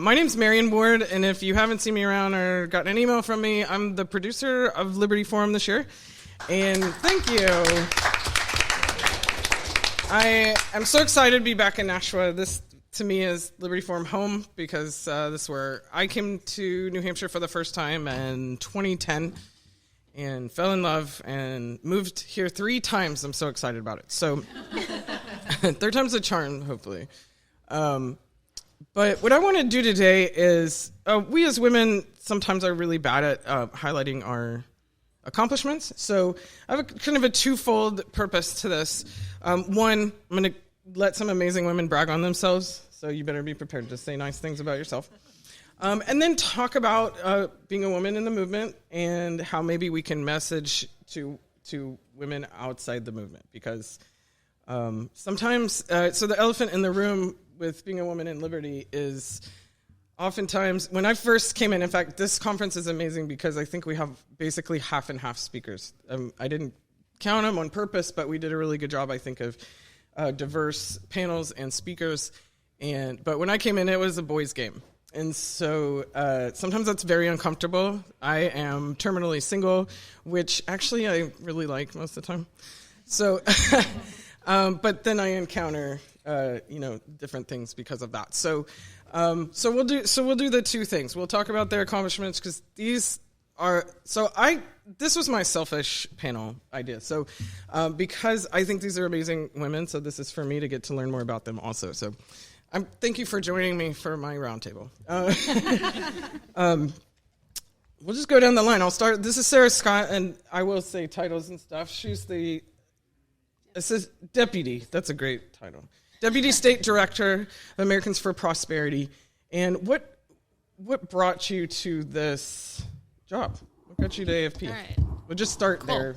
My name's Marian Ward, and if you haven't seen me around or gotten an email from me, I'm the producer of Liberty Forum this year. And thank you. I am so excited to be back in Nashua. This, to me, is Liberty Forum home because this is where I came to New Hampshire for the first time in 2010 and fell in love and moved here 3 times. I'm so excited about it. So, third time's a charm, hopefully. But what I want to do today is, we as women sometimes are really bad at highlighting our accomplishments. So I have kind of a twofold purpose to this. One, I'm going to let some amazing women brag on themselves, so you better be prepared to say nice things about yourself. And then talk about being a woman in the movement and how maybe we can message to women outside the movement. Because sometimes, so the elephant in the room with being a woman in Liberty is oftentimes, when I first came in fact, this conference is amazing because I think we have basically half and half speakers. I didn't count them on purpose, but we did a really good job, I think, of diverse panels and speakers. But when I came in, it was a boys' game. And so sometimes that's very uncomfortable. I am terminally single, which actually I really like most of the time. So, but then I encounter different things because of that. So we'll do the 2 things. We'll talk about their accomplishments because these are. This was my selfish panel idea. So because I think these are amazing women, so this is for me to get to learn more about them also. So thank you for joining me for my roundtable. We'll just go down the line. I'll start. This is Sarah Scott, and I will say titles and stuff. She's the deputy. That's a great title. Deputy State Director of Americans for Prosperity. And what brought you to this job? What got you to AFP? All right. We'll just start there.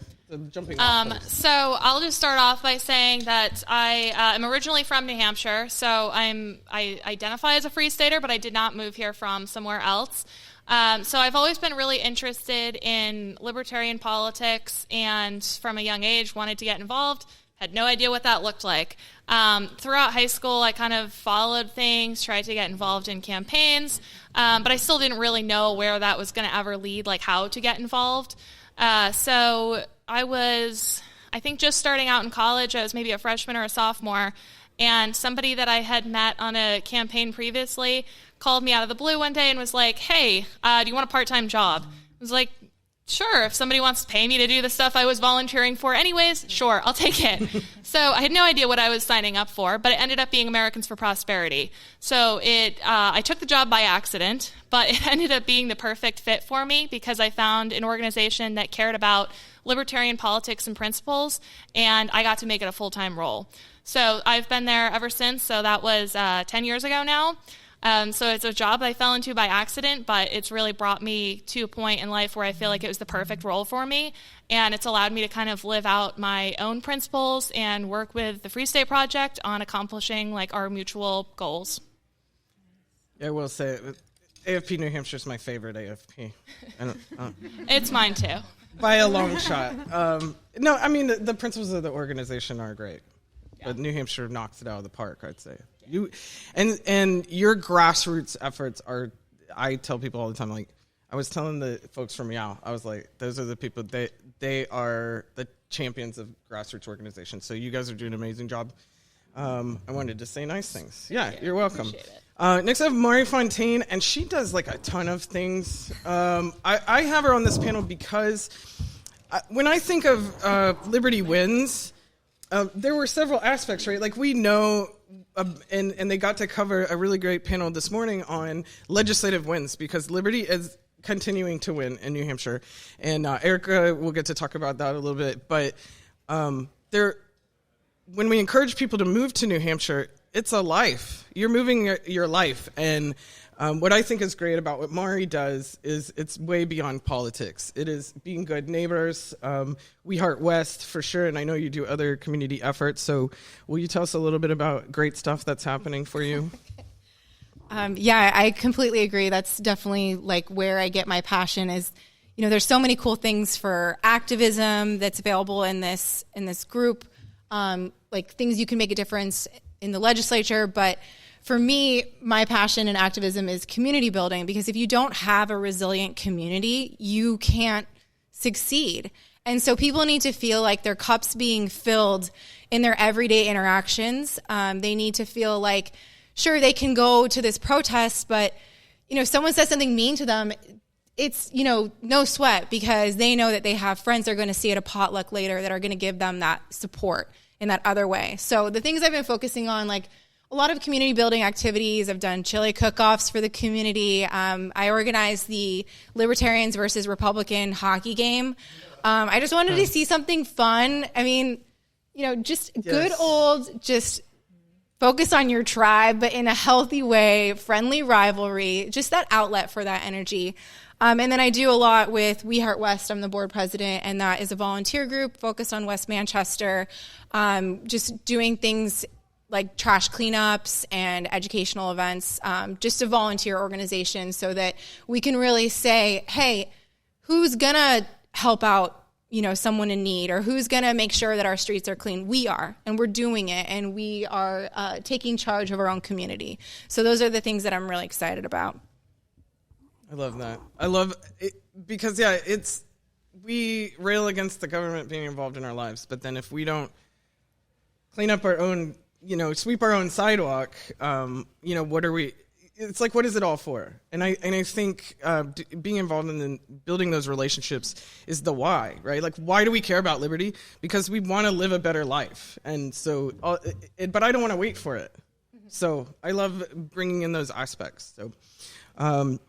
Jumping off so I'll just start off by saying that I am originally from New Hampshire. So I identify as a Free Stater, but I did not move here from somewhere else. So I've always been really interested in libertarian politics, and from a young age wanted to get involved. Had no idea what that looked like. Throughout high school, I kind of followed things, tried to get involved in campaigns, but I still didn't really know where that was going to ever lead, like how to get involved. So I was, I think, just starting out in college. I was maybe a freshman or a sophomore, and somebody that I had met on a campaign previously called me out of the blue one day and was like, hey, do you want a part-time job? I was like, sure, if somebody wants to pay me to do the stuff I was volunteering for anyways, sure, I'll take it. So I had no idea what I was signing up for, but it ended up being Americans for Prosperity. So I took the job by accident, but it ended up being the perfect fit for me because I found an organization that cared about libertarian politics and principles, and I got to make it a full-time role. So I've been there ever since, so that was 10 years ago now. So it's a job I fell into by accident, but it's really brought me to a point in life where I feel like it was the perfect role for me, and it's allowed me to kind of live out my own principles and work with the Free State Project on accomplishing like our mutual goals. Yeah, I will say, AFP New Hampshire is my favorite AFP. It's mine too. By a long shot. No, I mean, the principles of the organization are great, but New Hampshire knocks it out of the park, I'd say. And your grassroots efforts are, I tell people all the time, like, I was telling the folks from Yale, I was like, those are the people, they are the champions of grassroots organizations. So you guys are doing an amazing job. I wanted to say nice things. Yeah, you're welcome. Next I have Marian Fontaine, and she does like a ton of things. I have her on this panel because when I think of Liberty Wins, there were several aspects, right? Like we know, and they got to cover a really great panel this morning on legislative wins because Liberty is continuing to win in New Hampshire. And Erica will get to talk about that a little bit. But when we encourage people to move to New Hampshire, it's a life. You're moving your life. And what I think is great about what Mari does is it's way beyond politics. It is being good neighbors. We Heart West, for sure, and I know you do other community efforts. So will you tell us a little bit about great stuff that's happening for you? Yeah, I completely agree. That's definitely like where I get my passion is, you know, there's so many cool things for activism that's available in this group, like things you can make a difference in the legislature, but for me, my passion in activism is community building, because if you don't have a resilient community, you can't succeed. And so people need to feel like their cup's being filled in their everyday interactions. They need to feel like, sure, they can go to this protest, but, someone says something mean to them, it's, no sweat, because they know that they have friends they're going to see at a potluck later that are going to give them that support in that other way. So the things I've been focusing on, like a lot of community building activities. I've done chili cook-offs for the community. I organized the Libertarians versus Republican hockey game. I just wanted to see something fun. I mean, just good old, just focus on your tribe, but in a healthy way, friendly rivalry, just that outlet for that energy. And then I do a lot with We Heart West. I'm the board president, and that is a volunteer group focused on West Manchester, just doing things like trash cleanups and educational events, just a volunteer organization so that we can really say, hey, who's going to help out someone in need, or who's going to make sure that our streets are clean? We are, and we're doing it, and we are taking charge of our own community. So those are the things that I'm really excited about. I love that. I love it because, we rail against the government being involved in our lives, but then if we don't clean up our own, sweep our own sidewalk, what are we... It's like, what is it all for? And I think being involved in building those relationships is the why, right? Like, why do we care about liberty? Because we want to live a better life. And so, but I don't want to wait for it. So I love bringing in those aspects. So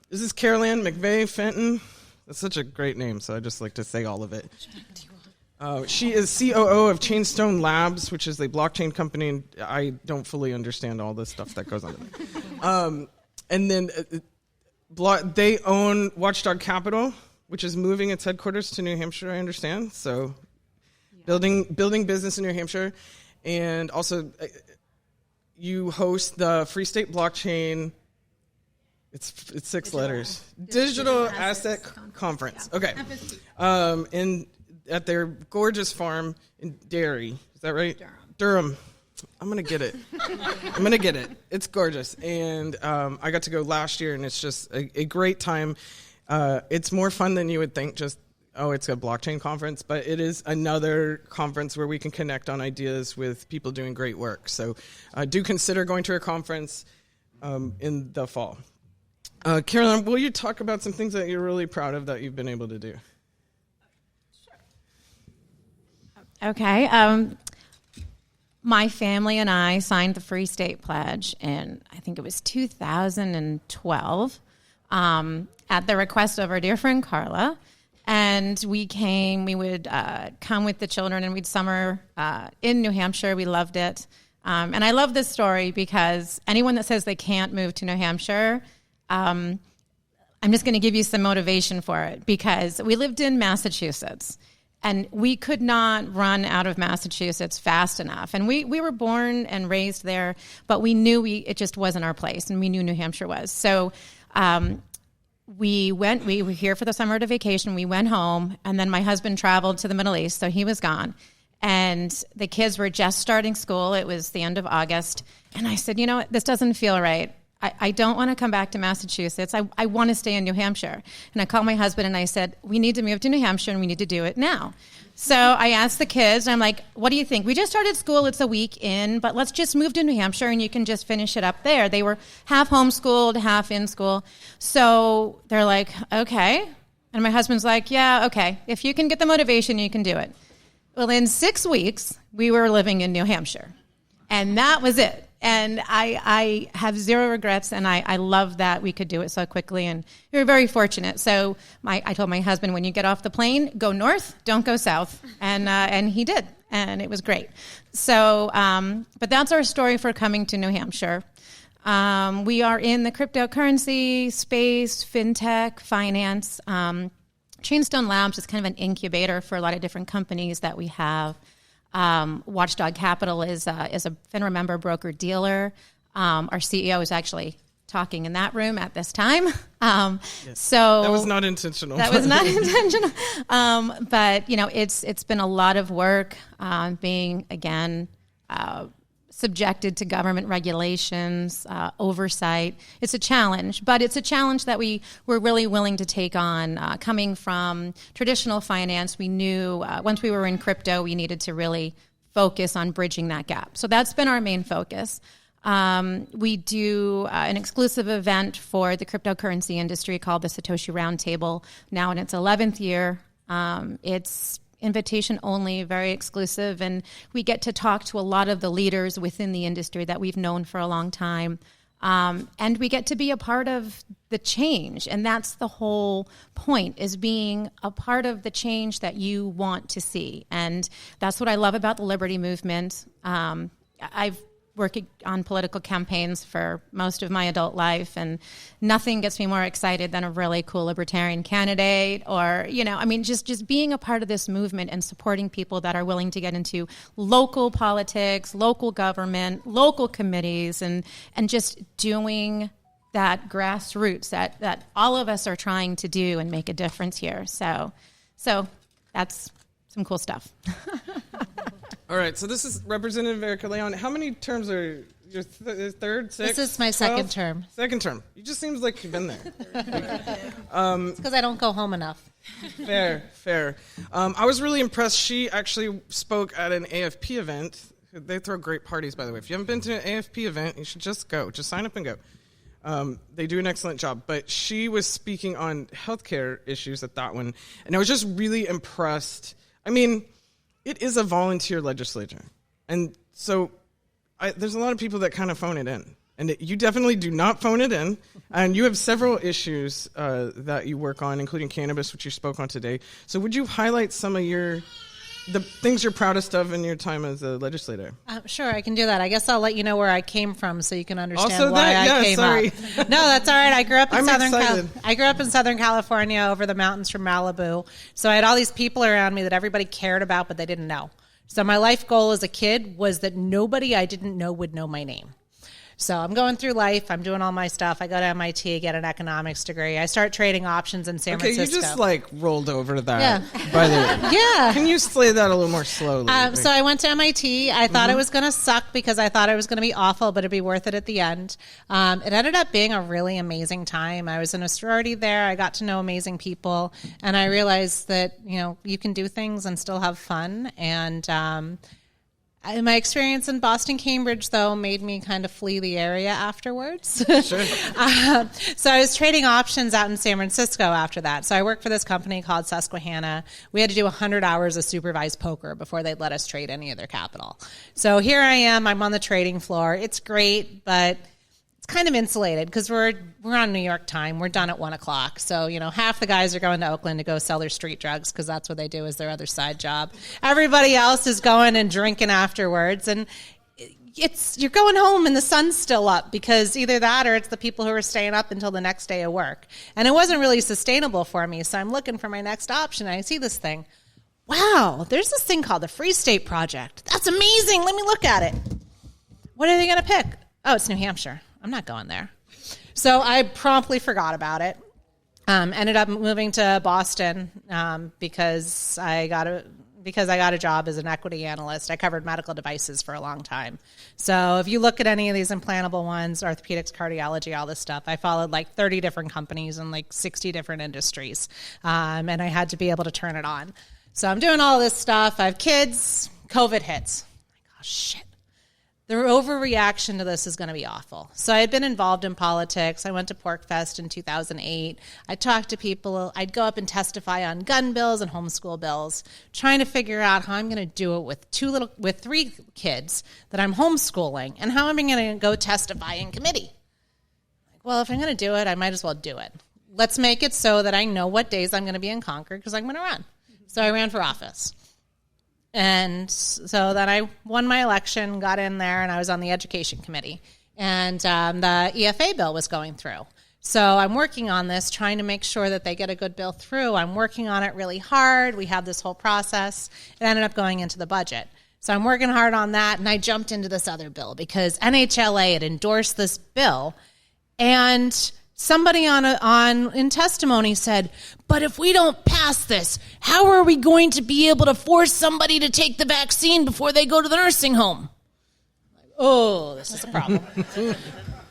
this is Carolann McVeigh Fenton. That's such a great name, so I just like to say all of it. She is COO of Chainstone Labs, which is a blockchain company, and I don't fully understand all the stuff that goes on there. And then they own Watchdog Capital, which is moving its headquarters to New Hampshire, I understand. So building business in New Hampshire. And also you host the Free State Blockchain. It's six letters. Digital Asset Conference. Yeah. Okay. And at their gorgeous farm in Derry. Is that right? Durham. I'm going to get it. It's gorgeous. And I got to go last year, and it's just a great time. It's more fun than you would think, it's a blockchain conference, but it is another conference where we can connect on ideas with people doing great work. So do consider going to a conference in the fall. Carolann, will you talk about some things that you're really proud of that you've been able to do? Sure. Okay. My family and I signed the Free State Pledge in, I think it was 2012, at the request of our dear friend Carla. And we would come with the children, and we'd summer in New Hampshire. We loved it. And I love this story because anyone that says they can't move to New Hampshire, I'm just going to give you some motivation for it, because we lived in Massachusetts. And we could not run out of Massachusetts fast enough. And we were born and raised there, but we knew it just wasn't our place, and we knew New Hampshire was. So we were here for the summer to vacation. We went home, and then my husband traveled to the Middle East, so he was gone. And the kids were just starting school. It was the end of August. And I said, this doesn't feel right. I don't want to come back to Massachusetts. I want to stay in New Hampshire. And I called my husband and I said, we need to move to New Hampshire, and we need to do it now. So I asked the kids, and I'm like, what do you think? We just started school. It's a week in, but let's just move to New Hampshire and you can just finish it up there. They were half homeschooled, half in school. So they're like, okay. And my husband's like, yeah, okay. If you can get the motivation, you can do it. Well, in 6 weeks, we were living in New Hampshire. And that was it. And I have zero regrets, and I love that we could do it so quickly, and we were very fortunate. So I told my husband, when you get off the plane, go north, don't go south, and he did, and it was great. So, but that's our story for coming to New Hampshire. We are in the cryptocurrency space, fintech, finance. Chainstone Labs is kind of an incubator for a lot of different companies that we have. Watchdog Capital is a FINRA member broker dealer. Our CEO is actually talking in that room at this time. Yes. So that was not intentional. That was not intentional. But it's been a lot of work being again subjected to government regulations, oversight. It's a challenge, but it's a challenge that we're really willing to take on. Coming from traditional finance, we knew once we were in crypto, we needed to really focus on bridging that gap. So that's been our main focus. We do an exclusive event for the cryptocurrency industry called the Satoshi Roundtable, now in its 11th year. It's invitation only, very exclusive, and we get to talk to a lot of the leaders within the industry that we've known for a long time. And we get to be a part of the change, and that's the whole point, is being a part of the change that you want to see. And that's what I love about the Liberty Movement. I've worked on political campaigns for most of my adult life, and nothing gets me more excited than a really cool libertarian candidate, or, just being a part of this movement and supporting people that are willing to get into local politics, local government, local committees, and just doing that grassroots that all of us are trying to do and make a difference here. So that's some cool stuff. All right, so this is Representative Erica Layon. How many terms are your third, sixth? This is my 12th term. Second term. You just seems like you've been there. It's because I don't go home enough. Fair. I was really impressed. She actually spoke at an AFP event. They throw great parties, by the way. If you haven't been to an AFP event, you should just go. Just sign up and go. They do an excellent job. But she was speaking on healthcare issues at that one, and I was just really impressed. I mean, it is a volunteer legislature. And so there's a lot of people that kind of phone it in. And you definitely do not phone it in. And you have several issues that you work on, including cannabis, which you spoke on today. So would you highlight some of the things you're proudest of in your time as a legislator? Sure, I can do that. I guess I'll let you know where I came from so you can understand also why that? I came up. No, that's all right. I grew up in I grew up in Southern California, over the mountains from Malibu. So I had all these people around me that everybody cared about, but they didn't know. So my life goal as a kid was that nobody I didn't know would know my name. So I'm going through life. I'm doing all my stuff. I go to MIT, get an economics degree. I start trading options in San Francisco. You just rolled over to that. Yeah. By the way. Yeah. Can you say that a little more slowly? So I went to MIT. I thought it was going to suck because I thought it was going to be awful, but it'd be worth it at the end. It ended up being a really amazing time. I was in a sorority there. I got to know amazing people, and I realized that, you can do things and still have fun. And my experience in Boston, Cambridge, though, made me kind of flee the area afterwards. Sure. So I was trading options out in San Francisco after that. So I worked for this company called Susquehanna. We had to do 100 hours of supervised poker before they'd let us trade any of their capital. So here I am. I'm on the trading floor. It's great, but it's kind of insulated because we're on New York time. We're done at 1:00. So, half the guys are going to Oakland to go sell their street drugs because that's what they do as their other side job. Everybody else is going and drinking afterwards. And you're going home and the sun's still up because either that or it's the people who are staying up until the next day of work. And it wasn't really sustainable for me. So I'm looking for my next option. And I see this thing. Wow, there's this thing called the Free State Project. That's amazing. Let me look at it. What are they going to pick? Oh, it's New Hampshire. I'm not going there. So I promptly forgot about it. Ended up moving to Boston because I got a job as an equity analyst. I covered medical devices for a long time. So if you look at any of these implantable ones, orthopedics, cardiology, all this stuff, I followed 30 different companies in 60 different industries. And I had to be able to turn it on. So I'm doing all this stuff. I have kids. COVID hits. Oh, shit. The overreaction to this is going to be awful. So I had been involved in politics. I went to PorcFest in 2008. I talked to people. I'd go up and testify on gun bills and homeschool bills, trying to figure out how I'm going to do it with 3 kids that I'm homeschooling, and how am I going to go testify in committee? Well, if I'm going to do it, I might as well do it. Let's make it so that I know what days I'm going to be in Concord because I'm going to run. So I ran for office. And so then I won my election, got in there, and I was on the education committee. And the EFA bill was going through. So I'm working on this, trying to make sure that they get a good bill through. I'm working on it really hard. We have this whole process. It ended up going into the budget. So I'm working hard on that, and I jumped into this other bill because NHLA had endorsed this bill, and somebody in testimony said, but if we don't pass this, how are we going to be able to force somebody to take the vaccine before they go to the nursing home? oh, this is a problem.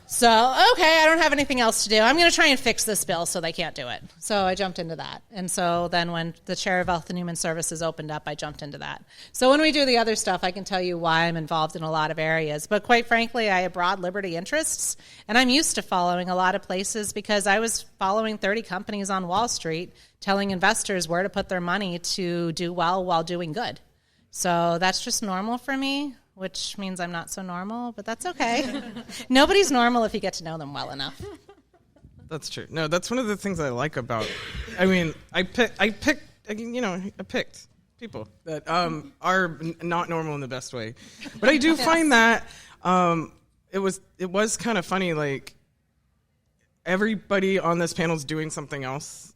So, okay, I don't have anything else to do. I'm going to try and fix this bill so they can't do it. So I jumped into that. And so then when the chair of Health and Human Services opened up, I jumped into that. So when we do the other stuff, I can tell you why I'm involved in a lot of areas. But quite frankly, I have broad liberty interests, and I'm used to following a lot of places because I was following 30 companies on Wall Street telling investors where to put their money to do well while doing good. So that's just normal for me, which means I'm not so normal, but that's okay. Nobody's normal if you get to know them well enough. That's true. No, that's one of the things I like about, I picked people that are not normal in the best way. But I do find that it was kind of funny, like everybody on this panel is doing something else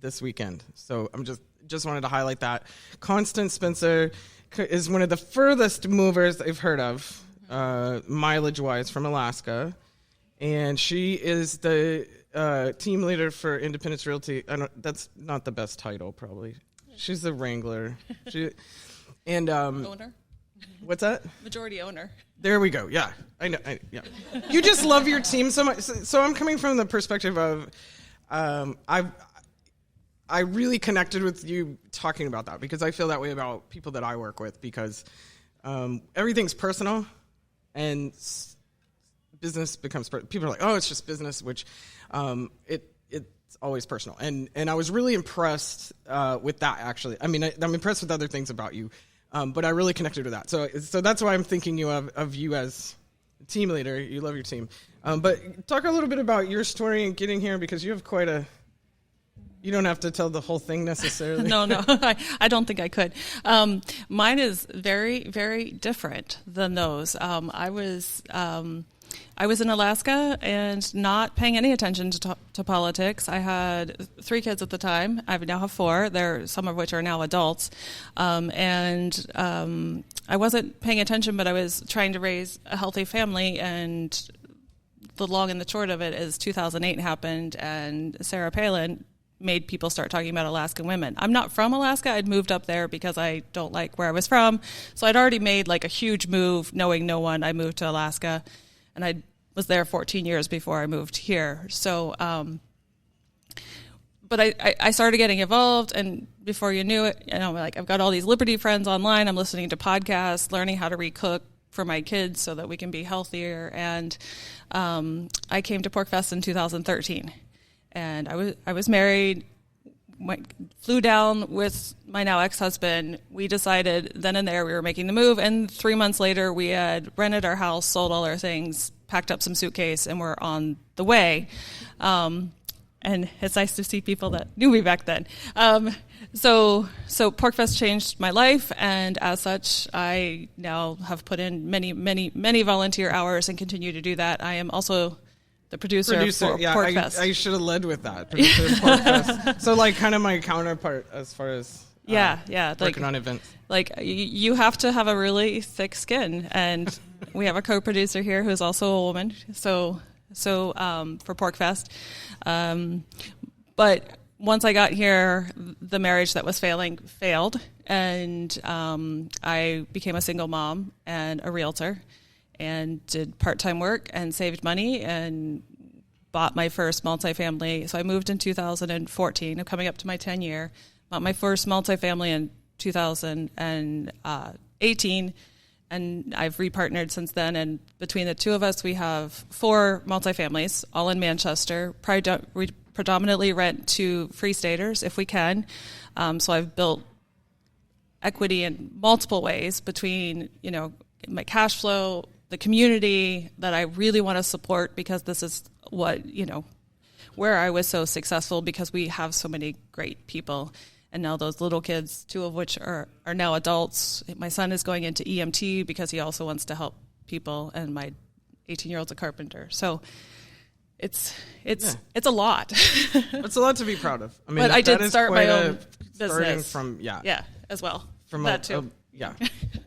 this weekend. So I'm just wanted to highlight that. Constance Spencer is one of the furthest movers I've heard of, mileage-wise, from Alaska. And she is the team leader for Independence Realty. That's not the best title, probably. She's the wrangler. Owner. What's that? Majority owner. There we go. Yeah, I know. Yeah, you just love your team so much. So I'm coming from the perspective of, I really connected with you talking about that because I feel that way about people that I work with because everything's personal and business becomes people are like, oh, it's just business, which it's always personal. And I was really impressed with that, actually. I mean, I'm impressed with other things about you, but I really connected with that. So that's why I'm thinking of you as a team leader. You love your team. But talk a little bit about your story and getting here because you have quite a... You don't have to tell the whole thing necessarily. No, I don't think I could. Mine is very, very different than those. I was in Alaska and not paying any attention to politics. I had 3 kids at the time. I now have 4. Some of which are now adults. And I wasn't paying attention, but I was trying to raise a healthy family. And the long and the short of it is 2008 happened, and Sarah Palin made people start talking about Alaskan women. I'm not from Alaska. I'd moved up there because I don't like where I was from. So I'd already made like a huge move, knowing no one. I moved to Alaska, and I was there 14 years before I moved here. So, but I started getting involved, and before you knew it, like I've got all these Liberty friends online. I'm listening to podcasts, learning how to recook for my kids so that we can be healthier. And I came to PorcFest in 2013. And I was married, flew down with my now ex-husband. We decided then and there we were making the move. And 3 months later, we had rented our house, sold all our things, packed up some suitcase, and we're on the way. And it's nice to see people that knew me back then. So PorcFest changed my life, and as such, I now have put in many, many, many volunteer hours and continue to do that. I am also the producer for PorcFest. I should have led with that. Producer of PorcFest. So, like, kind of my counterpart as far as working on events. Like, you have to have a really thick skin, and we have a co-producer here who's also a woman. So for PorcFest, but once I got here, the marriage that was failed, and I became a single mom and a realtor. And did part-time work and saved money and bought my first multifamily. So I moved in 2014. I'm coming up to my 10-year. Bought my first multifamily in 2018, and I've repartnered since then. And between the two of us, we have 4 multifamilies, all in Manchester. We predominantly rent to Free Staters if we can. So I've built equity in multiple ways between, my cash flow, the community that I really want to support, because this is what, where I was so successful, because we have so many great people. And now those little kids, 2 of which are now adults. My son is going into EMT because he also wants to help people, and my 18-year-old's a carpenter. So it's a lot. It's a lot to be proud of. I mean, but I did start my own business. From as well. From that too.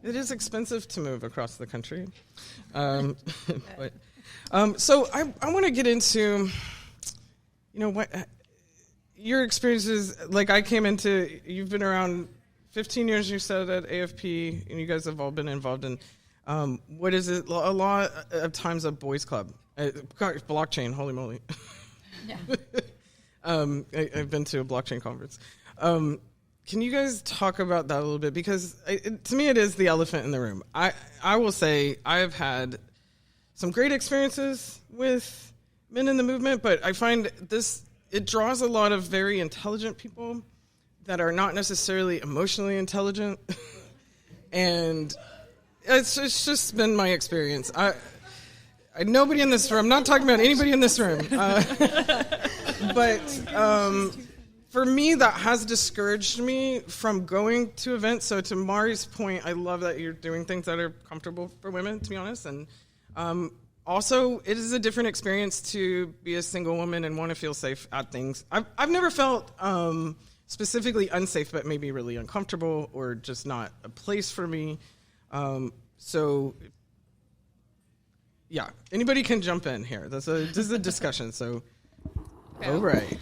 It is expensive to move across the country. So I want to get into, what your experiences. Like, I came into, you've been around 15 years, you said, at AFP, and you guys have all been involved in what is it? A lot of times a boys club, blockchain. Holy moly! Yeah. I've been to a blockchain conference. Can you guys talk about that a little bit? Because to me, it is the elephant in the room. I will say I have had some great experiences with men in the movement, but I find it draws a lot of very intelligent people that are not necessarily emotionally intelligent. And it's just been my experience. Nobody in this room, I'm not talking about anybody in this room. But for me, that has discouraged me from going to events. So to Mari's point, I love that you're doing things that are comfortable for women, to be honest. And also, it is a different experience to be a single woman and want to feel safe at things. I've never felt specifically unsafe, but maybe really uncomfortable or just not a place for me. So, yeah, anybody can jump in here. This is a discussion, so all right.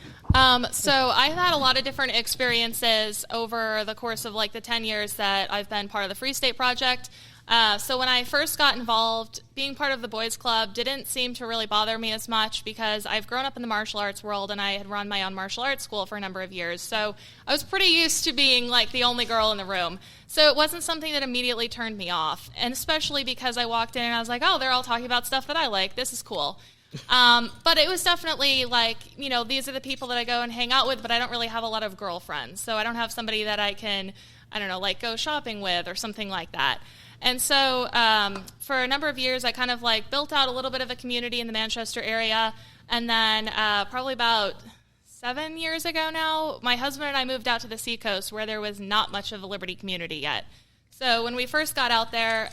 So I've had a lot of different experiences over the course of like the 10 years that I've been part of the Free State Project. So when I first got involved, being part of the boys club didn't seem to really bother me as much because I've grown up in the martial arts world and I had run my own martial arts school for a number of years. So I was pretty used to being like the only girl in the room. So it wasn't something that immediately turned me off. And especially because I walked in and I was like, oh, they're all talking about stuff that I like. This is cool. But it was definitely like, these are the people that I go and hang out with, but I don't really have a lot of girlfriends. So I don't have somebody that I can, like go shopping with or something like that. And so for a number of years, I kind of like built out a little bit of a community in the Manchester area. And then probably about 7 years ago now, my husband and I moved out to the Seacoast where there was not much of a Liberty community yet. So when we first got out there,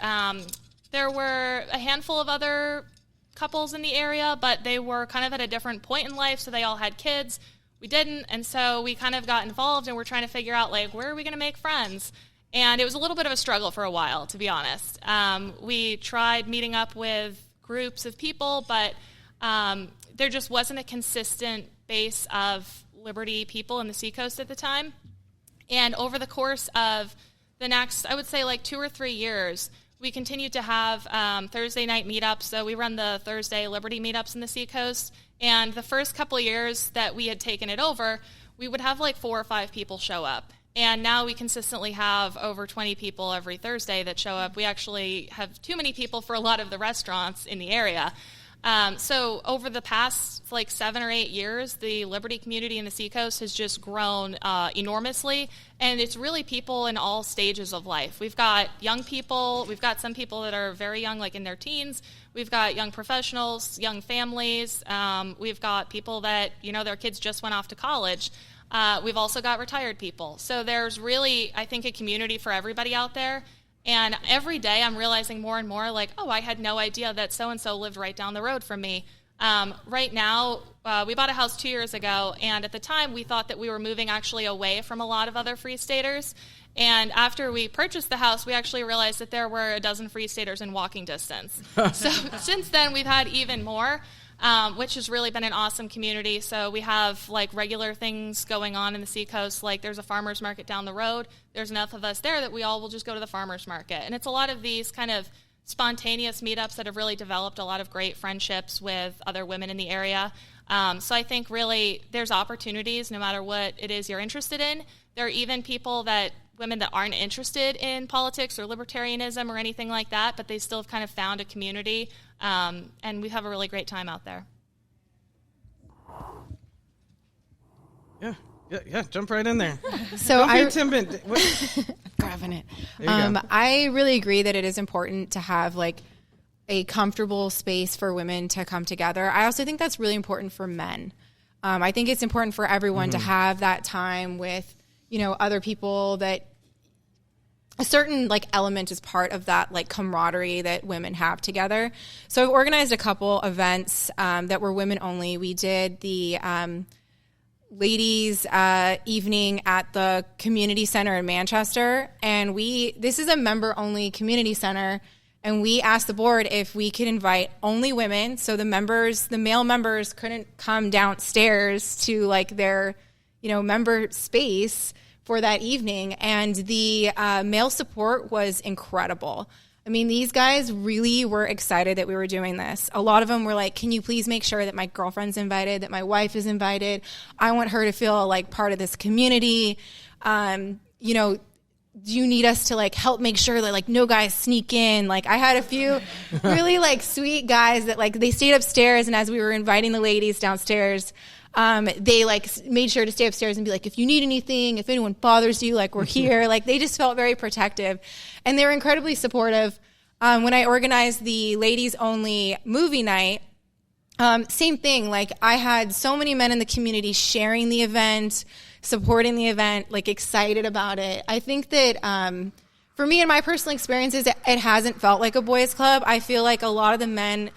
there were a handful of other couples in the area, but they were kind of at a different point in life, so they all had kids. We didn't, and so we kind of got involved, and we're trying to figure out, like, where are we going to make friends? And it was a little bit of a struggle for a while, to be honest. We tried meeting up with groups of people, but there just wasn't a consistent base of Liberty people in the Seacoast at the time. And over the course of the next, I would say, like 2 or 3 years, we continued to have Thursday night meetups. So we run the Thursday Liberty meetups in the Seacoast. And the first couple of years that we had taken it over, we would have like 4 or 5 people show up. And now we consistently have over 20 people every Thursday that show up. We actually have too many people for a lot of the restaurants in the area. So over the past like 7 or 8 years, the Liberty community in the Seacoast has just grown enormously, and it's really people in all stages of life. We've got young people, we've got some people that are very young, like in their teens, we've got young professionals, young families, we've got people that, their kids just went off to college. We've also got retired people. So there's really, I think, a community for everybody out there. And every day I'm realizing more and more, like, oh, I had no idea that so-and-so lived right down the road from me. Right now, we bought a house 2 years ago, and at the time we thought that we were moving actually away from a lot of other Free Staters. And after we purchased the house, we actually realized that there were a dozen Free Staters in walking distance. So since then, we've had even more. Which has really been an awesome community. So we have like regular things going on in the Seacoast. Like there's a farmer's market down the road. There's enough of us there that we all will just go to the farmer's market. And it's a lot of these kind of spontaneous meetups that have really developed a lot of great friendships with other women in the area. So I think really there's opportunities no matter what it is you're interested in. There are even women that aren't interested in politics or libertarianism or anything like that, but they still have kind of found a community, and we have a really great time out there. Yeah, jump right in there. So Don't be timid. grabbing it. There you go. I really agree that it is important to have like a comfortable space for women to come together. I also think that's really important for men. I think it's important for everyone to have that time with, other people, that a certain like element is part of that like camaraderie that women have together. So I've organized a couple events that were women only. We did the ladies evening at the community center in Manchester, and this is a member only community center, and we asked the board if we could invite only women, so the male members couldn't come downstairs to like their member space for that evening, and the male support was incredible. I mean, these guys really were excited that we were doing this. A lot of them were like, can you please make sure that my girlfriend's invited, that my wife is invited? I want her to feel like part of this community. You know, do you need us to like help make sure that like no guys sneak in? Like I had a few really like sweet guys that like they stayed upstairs, and as we were inviting the ladies downstairs, they like made sure to stay upstairs and be like, if you need anything, if anyone bothers you, like we're here. Like they just felt very protective, and they were incredibly supportive. When I organized the ladies only movie night, same thing. Like I had so many men in the community sharing the event, supporting the event, like excited about it. I think that for me and my personal experiences, it hasn't felt like a boys' club. I feel like a lot of the men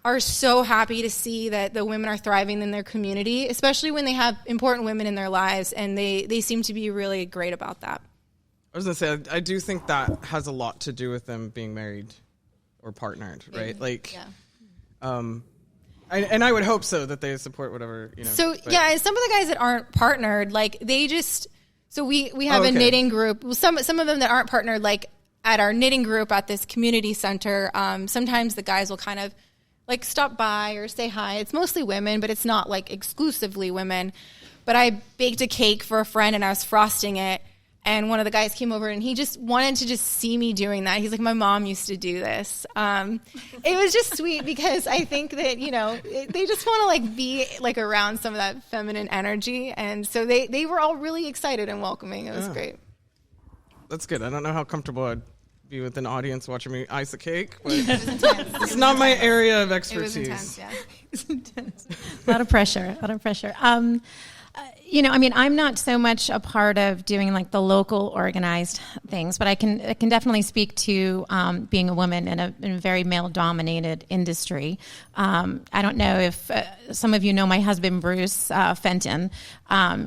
are so happy to see that the women are thriving in their community, especially when they have important women in their lives, and they seem to be really great about that. I was going to say, I do think that has a lot to do with them being married or partnered, right? Like, and I would hope so, that they support whatever, you know. So, yeah, and some of the guys that aren't partnered, like, they just, so we have a knitting group. Well, some of them that aren't partnered, like, at our knitting group at this community center, sometimes the guys will kind of, like, stop by or say hi. It's mostly women, but it's not, like, exclusively women. But I baked a cake for a friend, and I was frosting it. And one of the guys came over, and he just wanted to just see me doing that. He's like, my mom used to do this. It was just sweet because I think that, you know, they just want to, like, be, like, around some of that feminine energy. And so they were all really excited and welcoming. It was great. That's good. I don't know how comfortable I'd be with an audience watching me ice a cake, but it's not my area of expertise. It was intense, yeah. It's intense. A lot of pressure. You know, I mean, I'm not so much a part of doing like the local organized things, but I can definitely speak to being a woman in a very male-dominated industry. I don't know if some of you know my husband, Bruce Fenton.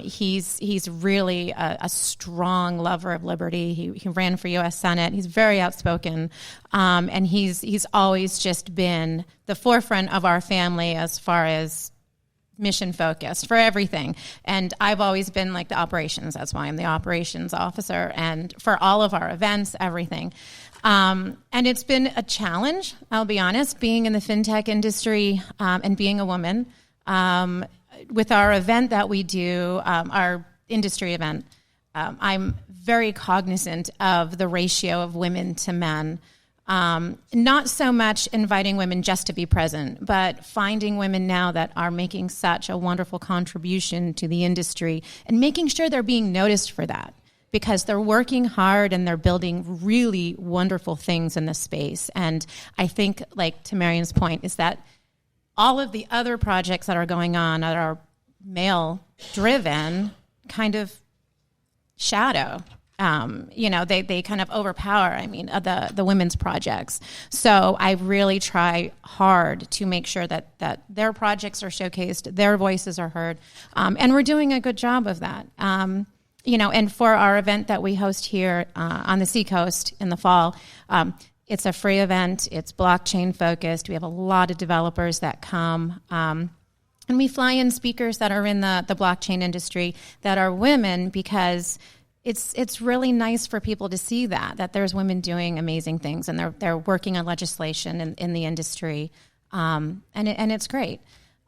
He's really a strong lover of liberty. He ran for U.S. Senate. He's very outspoken, and he's always just been the forefront of our family as far as mission focused for everything. And I've always been like the operations. That's why I'm the operations officer, and for all of our events, everything. And it's been a challenge, I'll be honest, being in the fintech industry and being a woman. With our event that we do, our industry event, I'm very cognizant of the ratio of women to men. Not so much inviting women just to be present, but finding women now that are making such a wonderful contribution to the industry and making sure they're being noticed for that, because they're working hard and they're building really wonderful things in this space. And I think, like to Marian's point, is that all of the other projects that are going on that are male-driven kind of shadow. You know, they kind of overpower, the women's projects. So I really try hard to make sure that their projects are showcased, their voices are heard, and we're doing a good job of that. You know, and for our event that we host here on the Seacoast in the fall, it's a free event. It's blockchain focused. We have a lot of developers that come. And we fly in speakers that are in the blockchain industry that are women, because it's really nice for people to see that there's women doing amazing things, and they're working on legislation in the industry, and it's great.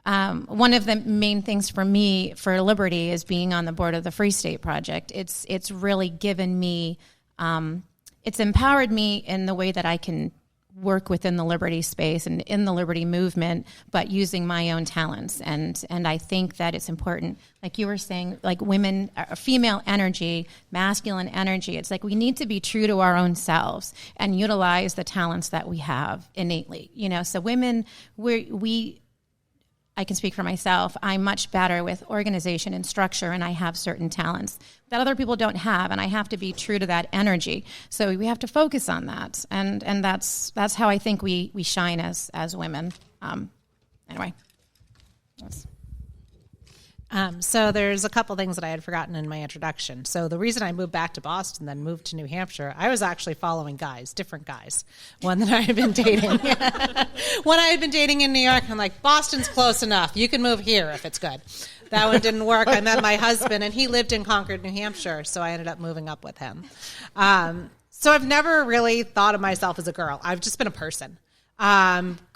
One of the main things for me for liberty is being on the board of the Free State Project. It's really given me, it's empowered me in the way that I can work within the liberty space and in the liberty movement, but using my own talents. And I think that it's important, like you were saying, like women, female energy, masculine energy. It's like we need to be true to our own selves and utilize the talents that we have innately. You know, so women, I can speak for myself. I'm much better with organization and structure, and I have certain talents that other people don't have, and I have to be true to that energy. So we have to focus on that, and that's how I think we shine as women. Anyway. Yes. So there's a couple things that I had forgotten in my introduction. So the reason I moved back to Boston, then moved to New Hampshire, I was actually following guys, different guys. One that I had been dating. One I had been dating in New York. I'm like, Boston's close enough. You can move here if it's good. That one didn't work. I met my husband, and he lived in Concord, New Hampshire, so I ended up moving up with him. So I've never really thought of myself as a girl. I've just been a person. When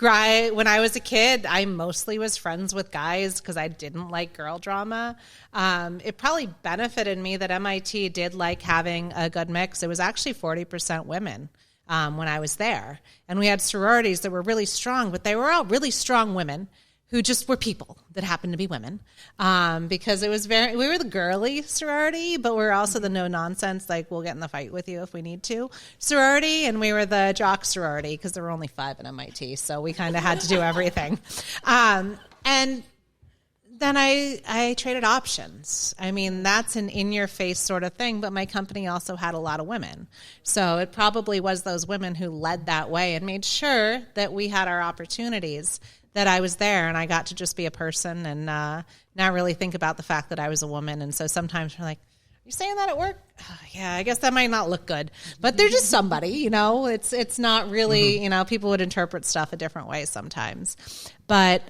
I was a kid, I mostly was friends with guys because I didn't like girl drama. It probably benefited me that MIT did like having a good mix. It was actually 40% women when I was there. And we had sororities that were really strong, but they were all really strong women who just were people that happened to be women. Because it was we were the girly sorority, but we were also the no nonsense, like we'll get in the fight with you if we need to sorority. And we were the jock sorority because there were only 5 at MIT. So we kind of had to do everything. And then I traded options. I mean, that's an in-your-face sort of thing, but my company also had a lot of women. So it probably was those women who led that way and made sure that we had our opportunities, that I was there and I got to just be a person and not really think about the fact that I was a woman. And so sometimes we're like, you're saying that at work? Oh, yeah, I guess that might not look good. But they're just somebody, you know. It's not really, you know, people would interpret stuff a different way sometimes. But,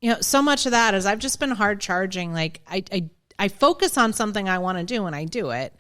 you know, so much of that is I've just been hard charging. Like I focus on something I want to do and I do it.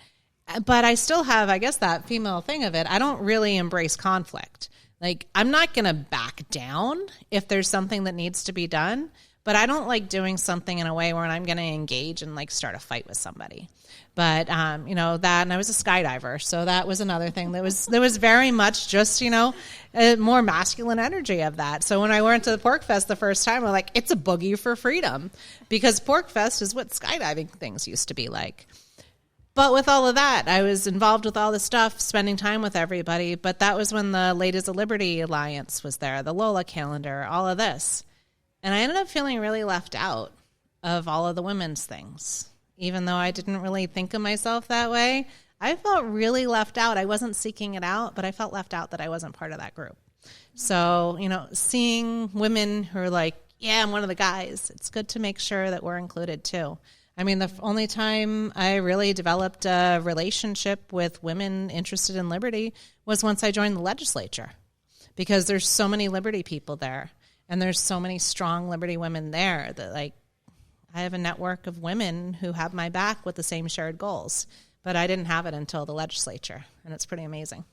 But I still have, I guess, that female thing of it. I don't really embrace conflict. Like, I'm not going to back down if there's something that needs to be done, but I don't like doing something in a way where I'm going to engage and, like, start a fight with somebody. But, you know, that, and I was a skydiver, so that was another thing that was very much just, you know, a more masculine energy of that. So when I went to the Pork Fest the first time, I'm like, it's a boogie for freedom, because Pork Fest is what skydiving things used to be like. But with all of that, I was involved with all this stuff, spending time with everybody. But that was when the Ladies of Liberty Alliance was there, the Lola calendar, all of this. And I ended up feeling really left out of all of the women's things. Even though I didn't really think of myself that way, I felt really left out. I wasn't seeking it out, but I felt left out that I wasn't part of that group. So, you know, seeing women who are like, yeah, I'm one of the guys, it's good to make sure that we're included too. I mean, the only time I really developed a relationship with women interested in liberty was once I joined the legislature, because there's so many liberty people there, and there's so many strong liberty women there that, like, I have a network of women who have my back with the same shared goals. But I didn't have it until the legislature, and it's pretty amazing.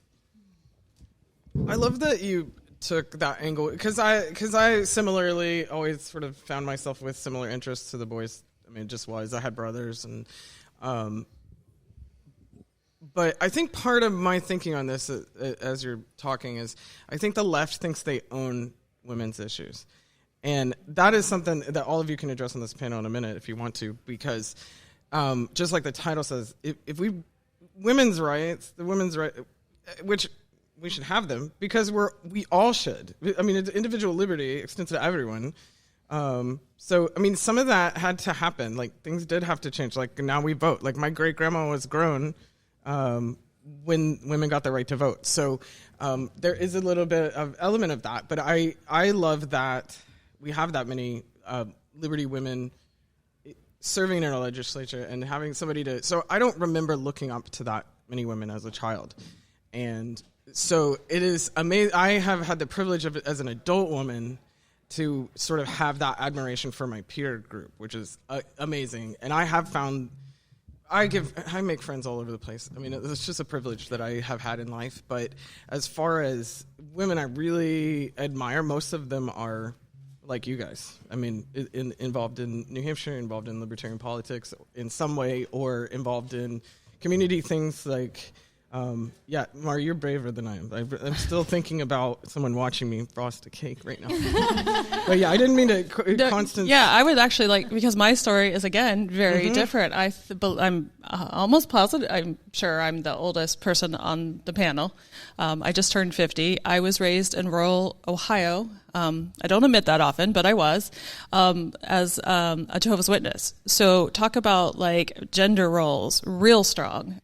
I love that you took that angle, because I similarly always sort of found myself with similar interests to the boys. I mean, it just was. I had brothers, and but I think part of my thinking on this, as you're talking, is I think the left thinks they own women's issues, and that is something that all of you can address on this panel in a minute if you want to, because just like the title says, if we women's rights, the women's right, which we should have them, because we all should. I mean, individual liberty extends to everyone. So, I mean, some of that had to happen. Like, things did have to change. Like, now we vote. Like, my great-grandma was grown when women got the right to vote. So there is a little bit of element of that. But I love that we have that many liberty women serving in our legislature and having somebody to... So I don't remember looking up to that many women as a child. And so it is amazing. I have had the privilege of, as an adult woman, to sort of have that admiration for my peer group, which is amazing. And I have found, I make friends all over the place. I mean, it's just a privilege that I have had in life. But as far as women I really admire, most of them are like you guys. I mean, involved in New Hampshire, involved in libertarian politics in some way, or involved in community things like... yeah, Mar, you're braver than I am. I'm still thinking about someone watching me frost a cake right now. But yeah, I didn't mean to Yeah, I would actually like, because my story is, again, very different. I'm almost positive, I'm sure I'm the oldest person on the panel. I just turned 50. I was raised in rural Ohio. I don't admit that often, but I was, as a Jehovah's Witness. So talk about, like, gender roles, real strong.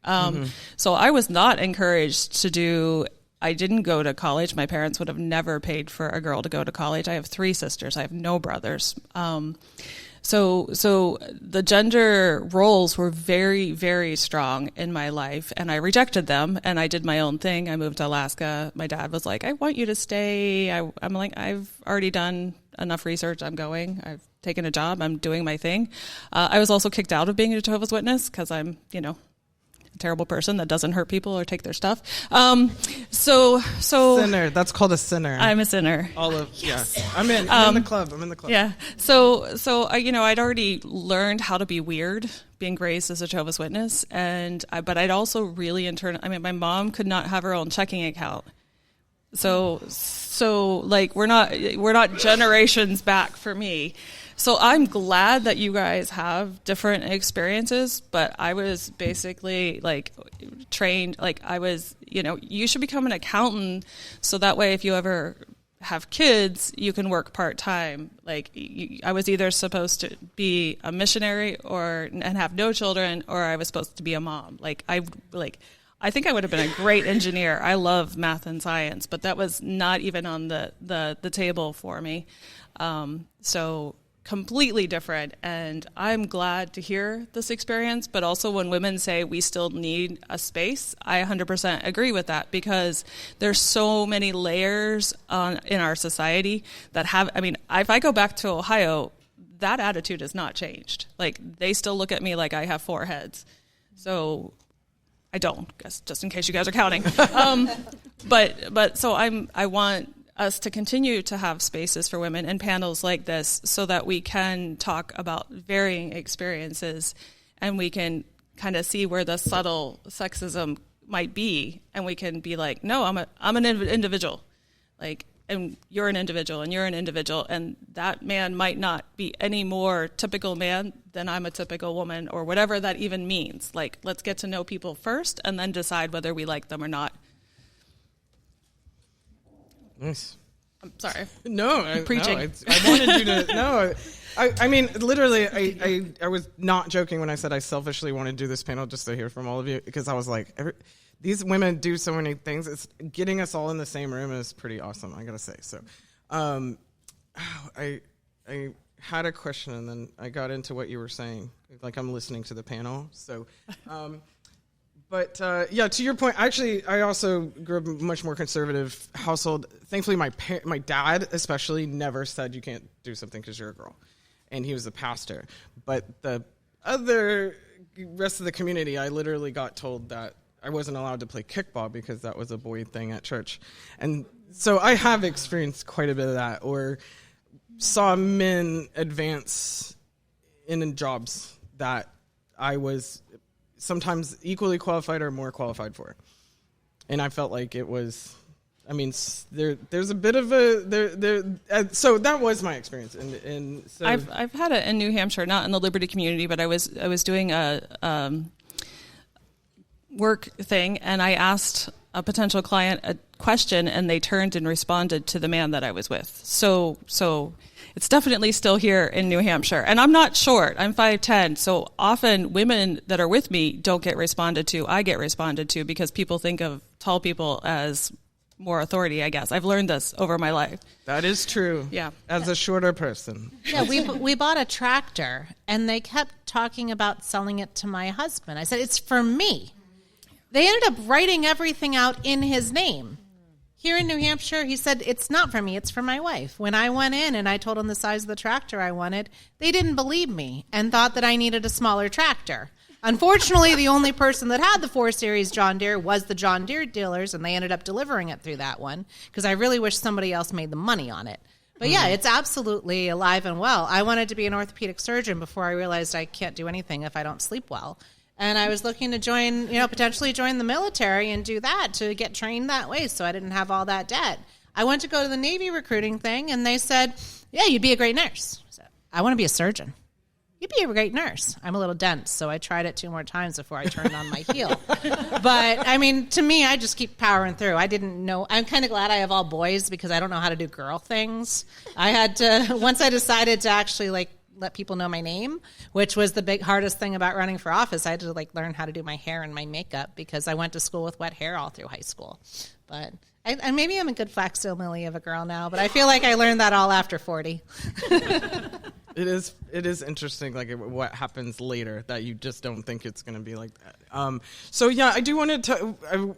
So I was not encouraged to do... I didn't go to college. My parents would have never paid for a girl to go to college. I have 3 sisters. I have no brothers. So the gender roles were very, very strong in my life, and I rejected them, and I did my own thing. I moved to Alaska. My dad was like, I want you to stay. I'm like, I've already done enough research. I'm going. I've taken a job. I'm doing my thing. I was also kicked out of being a Jehovah's Witness because I'm, terrible person that doesn't hurt people or take their stuff. So Sinner. That's called a sinner. I'm a sinner. Yes. I'm in the club. Yeah. So I'd already learned how to be weird, being raised as a Jehovah's Witness, but I'd also really my mom could not have her own checking account. So like we're not generations back for me. So I'm glad that you guys have different experiences, but I was basically like trained, like I was, you should become an accountant so that way if you ever have kids, you can work part-time. Like I was either supposed to be a missionary and have no children, or I was supposed to be a mom. I think I would have been a great engineer. I love math and science, but that was not even on the table for me. So completely different. And I'm glad to hear this experience, but also when women say we still need a space, I 100% agree with that, because there's so many layers in our society that if I go back to Ohio, that attitude has not changed. Like they still look at me like I have 4 heads. So I don't, just in case you guys are counting. But so I want us to continue to have spaces for women and panels like this so that we can talk about varying experiences and we can kind of see where the subtle sexism might be, and we can be like, no, I'm an individual, like, and you're an individual and you're an individual, and that man might not be any more typical man than I'm a typical woman, or whatever that even means. Like, let's get to know people first and then decide whether we like them or not. Nice. I'm sorry. No, I'm preaching. No, I wanted you to. No, I mean, literally, I was not joking when I said I selfishly want to do this panel just to hear from all of you, because I was like, these women do so many things. It's getting us all in the same room is pretty awesome, I gotta say. So, I had a question and then I got into what you were saying. Like I'm listening to the panel. So, but to your point, actually, I also grew up in a much more conservative household. Thankfully, my dad especially never said you can't do something because you're a girl, and he was a pastor. But the other rest of the community, I literally got told that I wasn't allowed to play kickball because that was a boy thing at church. And so I have experienced quite a bit of that, or saw men advance in jobs that I was sometimes equally qualified or more qualified for. And I felt like it was, I mean, there's a bit of so that was my experience. And so I've had it in New Hampshire, not in the Liberty community, but I was doing a work thing, and I asked a potential client a question, and they turned and responded to the man that I was with. So it's definitely still here in New Hampshire. And I'm not short. I'm 5'10". So often women that are with me don't get responded to. I get responded to because people think of tall people as more authority, I guess. I've learned this over my life. That is true. Yeah. As a shorter person. Yeah, we bought a tractor, and they kept talking about selling it to my husband. I said, it's for me. They ended up writing everything out in his name. Here in New Hampshire, he said, it's not for me, it's for my wife. When I went in and I told them the size of the tractor I wanted, they didn't believe me and thought that I needed a smaller tractor. Unfortunately, the only person that had the 4 Series John Deere was the John Deere dealers, and they ended up delivering it through that one, because I really wish somebody else made the money on it. But yeah, it's absolutely alive and well. I wanted to be an orthopedic surgeon before I realized I can't do anything if I don't sleep well. And I was looking to potentially join the military and do that, to get trained that way so I didn't have all that debt. I went to go to the Navy recruiting thing, and they said, yeah, you'd be a great nurse. I said, I want to be a surgeon. You'd be a great nurse. I'm a little dense, so I tried it 2 more times before I turned on my heel. But, I mean, to me, I just keep powering through. I didn't know. I'm kind of glad I have all boys because I don't know how to do girl things. I had to, once I decided to actually, let people know my name, which was the hardest thing about running for office. I had to learn how to do my hair and my makeup because I went to school with wet hair all through high school. But and maybe I'm a good facsimile of a girl now, but I feel like I learned that all after 40. It is interesting, what happens later that you just don't think it's going to be like that. So yeah, I do want to.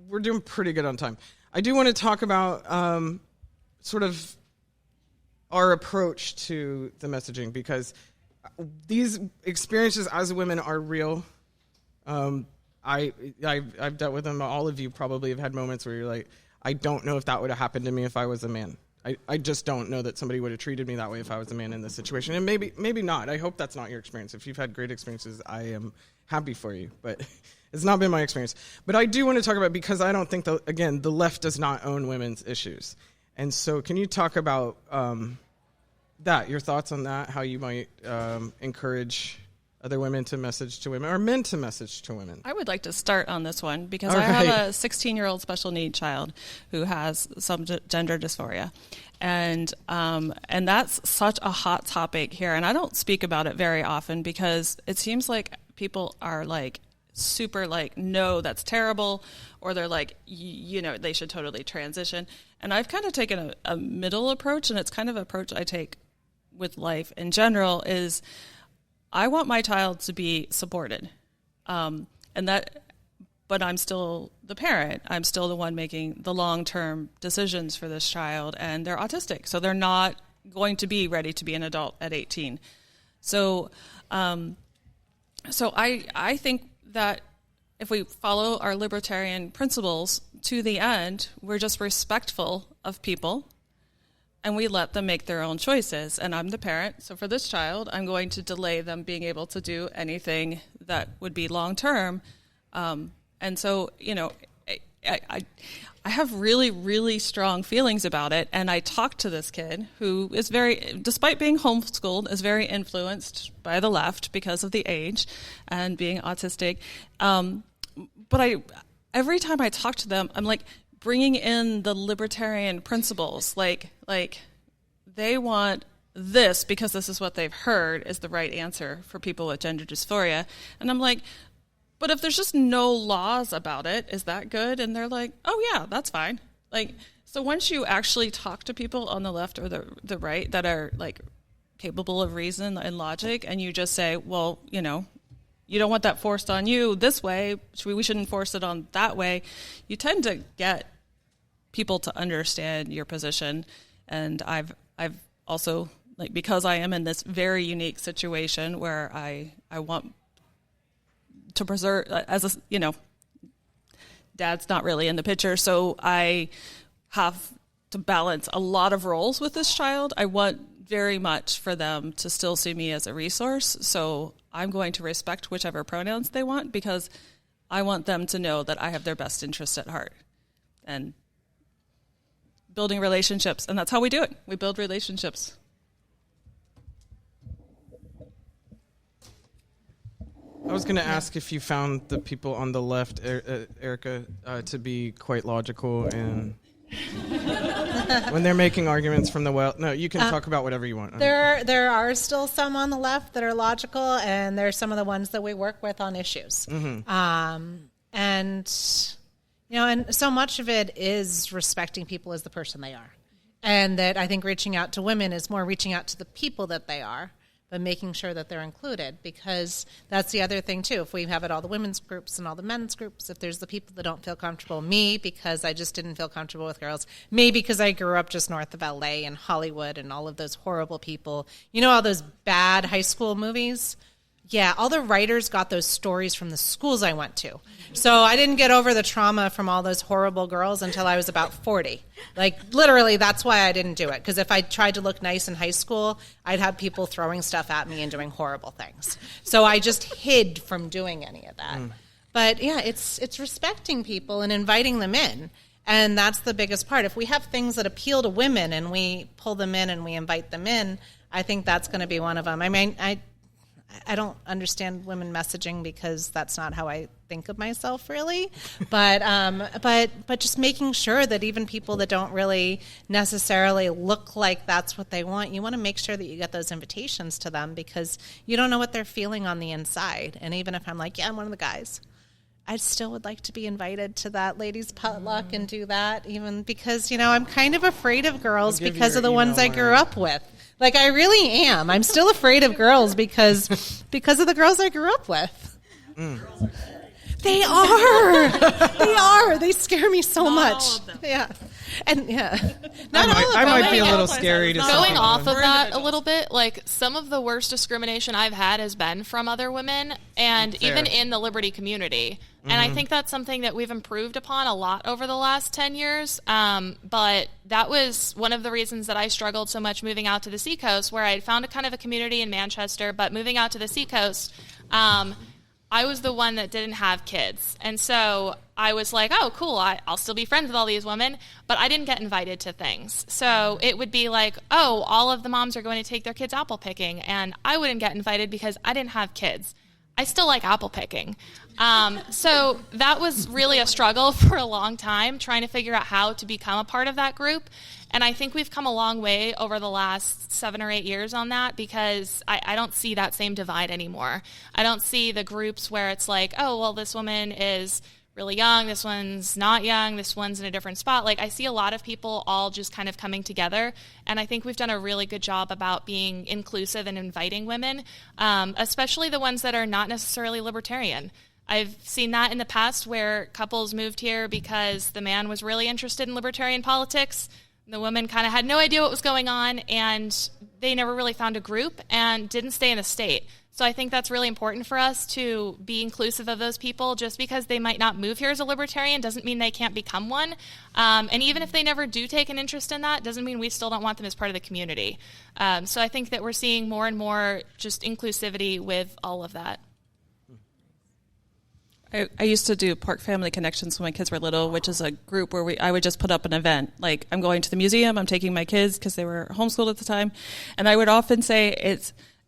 We're doing pretty good on time. I do want to talk about sort of our approach to the messaging, because these experiences as women are real. I've dealt with them. All of you probably have had moments where you're like, I don't know if that would have happened to me if I was a man. I just don't know that somebody would have treated me that way if I was a man in this situation. And maybe not. I hope that's not your experience. If you've had great experiences, I am happy for you. But it's not been my experience. But I do want to talk about, because I don't think, the left does not own women's issues. And so can you talk about that, your thoughts on that, how you might encourage other women to message to women, or men to message to women? I would like to start on this one because I have a 16-year-old special need child who has some gender dysphoria. And that's such a hot topic here. And I don't speak about it very often because it seems like people are like super like, no, that's terrible. Or they're like, they should totally transition. And I've kind of taken a middle approach, and it's kind of an approach I take with life in general is I want my child to be supported. But I'm still the parent. I'm still the one making the long-term decisions for this child, and they're autistic. So they're not going to be ready to be an adult at 18. So I think that if we follow our libertarian principles to the end, we're just respectful of people and we let them make their own choices. And I'm the parent, so for this child, I'm going to delay them being able to do anything that would be long-term. And so, I have really, really strong feelings about it. And I talked to this kid who is despite being homeschooled, is very influenced by the left because of the age and being autistic. But every time I talk to them, I'm like bringing in the libertarian principles. Like they want this because this is what they've heard is the right answer for people with gender dysphoria. And I'm like, but if there's just no laws about it, is that good? And they're like, oh yeah, that's fine. Like, so once you actually talk to people on the left or the right that are like capable of reason and logic, and you just say, well, you don't want that forced on you this way, we shouldn't force it on that way, you tend to get people to understand your position. And I've also, like, because I am in this very unique situation where I want to preserve, dad's not really in the picture, so I have to balance a lot of roles with this child. I want very much for them to still see me as a resource, so I'm going to respect whichever pronouns they want because I want them to know that I have their best interest at heart. And building relationships, and that's how we do it. We build relationships. I was going to ask if you found the people on the left, Erica, to be quite logical and when they're making arguments from the well. No, you can talk about whatever you want. There are still some on the left that are logical, and there's some of the ones that we work with on issues. Mm-hmm. And so much of it is respecting people as the person they are, and that I think reaching out to women is more reaching out to the people that they are, but making sure that they're included, because that's the other thing, too. If we have it all the women's groups and all the men's groups, if there's the people that don't feel comfortable, me, because I just didn't feel comfortable with girls, me, because I grew up just north of L.A. and Hollywood and all of those horrible people. All those bad high school movies? Yeah, all the writers got those stories from the schools I went to. So I didn't get over the trauma from all those horrible girls until I was about 40. Like, literally, that's why I didn't do it. Because if I tried to look nice in high school, I'd have people throwing stuff at me and doing horrible things. So I just hid from doing any of that. But, yeah, it's respecting people and inviting them in. And that's the biggest part. If we have things that appeal to women and we pull them in and we invite them in, I think that's going to be one of them. I mean, I don't understand women messaging because that's not how I think of myself, really. But just making sure that even people that don't really necessarily look like that's what they want, you want to make sure that you get those invitations to them because you don't know what they're feeling on the inside. And even if I'm like, yeah, I'm one of the guys, I still would like to be invited to that ladies' potluck and do that, even because, I'm kind of afraid of girls because of the ones I grew up with. Like, I really am. I'm still afraid of girls because of the girls I grew up with. They are. They are. They scare me so much. Yeah. And I might be a little scary to Going some off people. of that a little bit, like some of the worst discrimination I've had has been from other women, and even in the liberty community. And I think that's something that we've improved upon a lot over the last 10 years. But that was one of the reasons that I struggled so much moving out to the Seacoast, where I had found a kind of a community in Manchester, but moving out to the Seacoast, I was the one that didn't have kids. And so I was like, oh, cool, I'll still be friends with all these women, but I didn't get invited to things. So it would be like, oh, all of the moms are going to take their kids apple picking, and I wouldn't get invited because I didn't have kids. I still like apple picking. So that was really a struggle for a long time, trying to figure out how to become a part of that group. And I think we've come a long way over the last 7 or 8 years on that, because I don't see that same divide anymore. I don't see the groups where it's like, oh, well, this woman is really young, this one's not young, this one's in a different spot. Like, I see a lot of people all just kind of coming together, and I think we've done a really good job about being inclusive and inviting women, especially the ones that are not necessarily libertarian. I've seen that in the past where couples moved here because the man was really interested in libertarian politics. The woman kind of had no idea what was going on, and they never really found a group and didn't stay in the state. So I think that's really important for us to be inclusive of those people. Just because they might not move here as a libertarian doesn't mean they can't become one. And even if they never do take an interest in that, doesn't mean we still don't want them as part of the community. So I think that we're seeing more and more just inclusivity with all of that. I used to do Park Family Connections when my kids were little, which is a group where I would just put up an event. Like, I'm going to the museum, I'm taking my kids because they were homeschooled at the time. And I would often say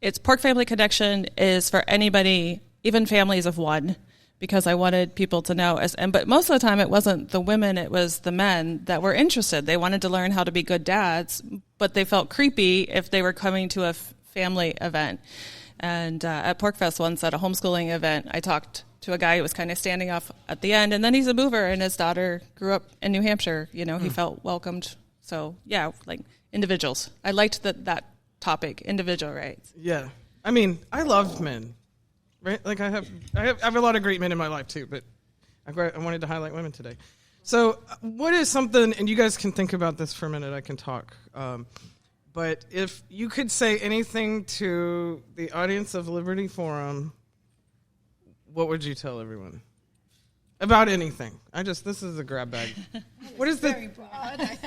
it's Park Family Connection is for anybody, even families of one, because I wanted people to know. But most of the time it wasn't the women, it was the men that were interested. They wanted to learn how to be good dads, but they felt creepy if they were coming to a family event. And at PorkFest once at a homeschooling event, I talked to a guy who was kind of standing off at the end, and then he's a mover, and his daughter grew up in New Hampshire. You know, he felt welcomed. So, yeah, like individuals. I liked that topic, individual rights. Yeah. I mean, I love men, right? Like, I have a lot of great men in my life, too, but I wanted to highlight women today. So what is something, and you guys can think about this for a minute, I can talk, but if you could say anything to the audience of Liberty Forum, what would you tell everyone? About anything. This is a grab bag. What is the... Very broad.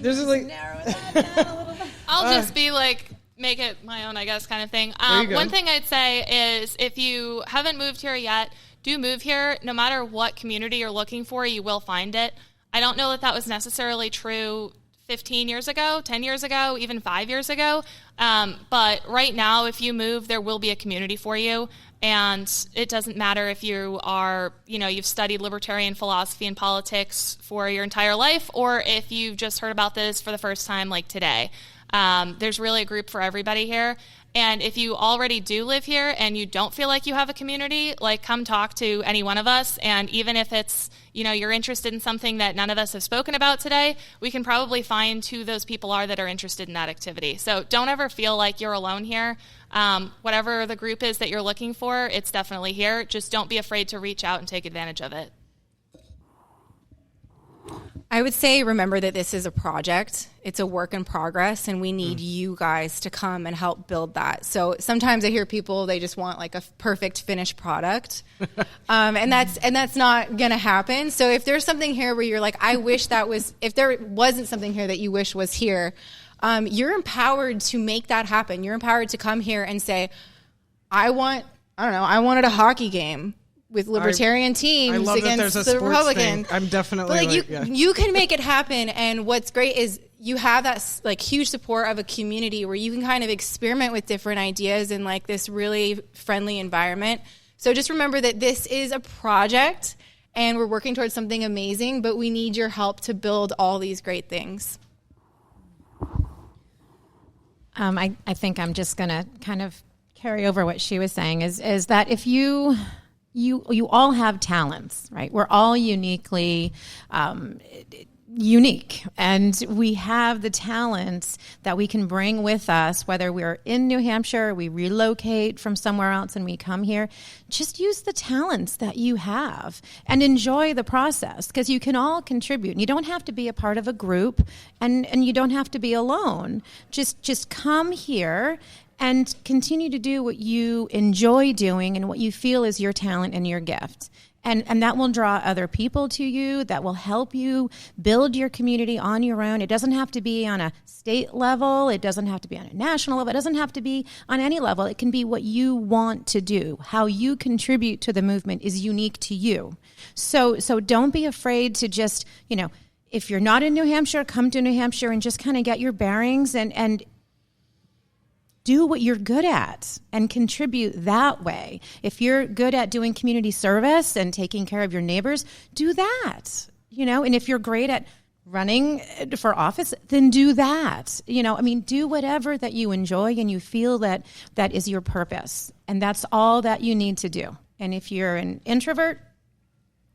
There's like... narrow that down a little bit? I'll just be like, make it my own, I guess, kind of thing. One thing I'd say is if you haven't moved here yet, do move here. No matter what community you're looking for, you will find it. I don't know that was necessarily true 15 years ago, 10 years ago, even 5 years ago. But right now, if you move, there will be a community for you. And it doesn't matter if you are, you've studied libertarian philosophy and politics for your entire life, or if you've just heard about this for the first time like today. There's really a group for everybody here. And if you already do live here and you don't feel like you have a community, like, come talk to any one of us. And even if it's, you're interested in something that none of us have spoken about today, we can probably find who those people are that are interested in that activity. So don't ever feel like you're alone here. Whatever the group is that you're looking for, it's definitely here. Just don't be afraid to reach out and take advantage of it. I would say remember that this is a project. It's a work in progress, and we need you guys to come and help build that. So sometimes I hear people, they just want like a perfect finished product. And that's not going to happen. So if there's something here where you're like, I wish that was, if there wasn't something here that you wish was here, you're empowered to make that happen. You're empowered to come here and say, I wanted a hockey game with libertarian teams against the Republican. I'm definitely you can make it happen. And what's great is you have that like huge support of a community where you can kind of experiment with different ideas in like this really friendly environment. So just remember that this is a project and we're working towards something amazing, but we need your help to build all these great things. I think I'm just going to kind of carry over what she was saying is that if you all have talents, right? We're all uniquely, unique, and we have the talents that we can bring with us, whether we're in New Hampshire, we relocate from somewhere else and we come here. Just use the talents that you have and enjoy the process, because you can all contribute. You don't have to be a part of a group, and you don't have to be alone. Just come here and continue to do what you enjoy doing and what you feel is your talent and your gift. And that will draw other people to you. That will help you build your community on your own. It doesn't have to be on a state level. It doesn't have to be on a national level. It doesn't have to be on any level. It can be what you want to do. How you contribute to the movement is unique to you. So don't be afraid to just, if you're not in New Hampshire, come to New Hampshire and just kind of get your bearings and do what you're good at and contribute that way. If you're good at doing community service and taking care of your neighbors, do that. And if you're great at running for office, then do that. Do whatever that you enjoy and you feel that is your purpose. And that's all that you need to do. And if you're an introvert,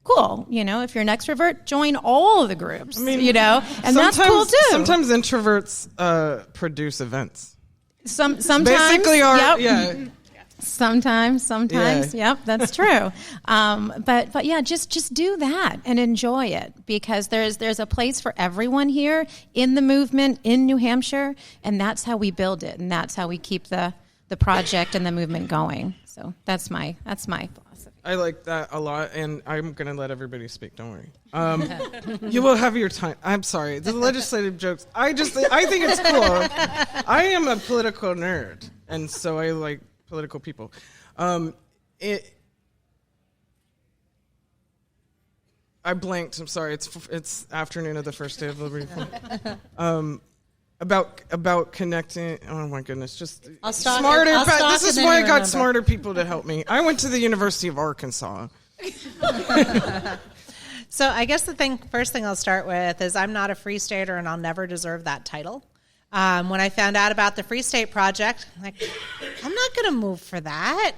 cool. If you're an extrovert, join all of the groups, and that's cool too. Sometimes introverts produce events. Sometimes, basically, yeah. Sometimes, yep, that's true. But yeah, just do that and enjoy it, because there's a place for everyone here in the movement in New Hampshire, and that's how we build it, and that's how we keep the project and the movement going. So that's my philosophy. I like that a lot, and I'm going to let everybody speak. Don't worry. You will have your time. I'm sorry. The legislative jokes. I think it's cool. I am a political nerd, and so I like political people. I blanked. I'm sorry. It's afternoon of the first day of Liberty. About connecting. Oh my goodness! Just smarter. This is why I got smarter people to help me. I went to the University of Arkansas. So I guess first thing I'll start with is I'm not a Free Stater, and I'll never deserve that title. When I found out about the Free State Project, I'm not going to move for that.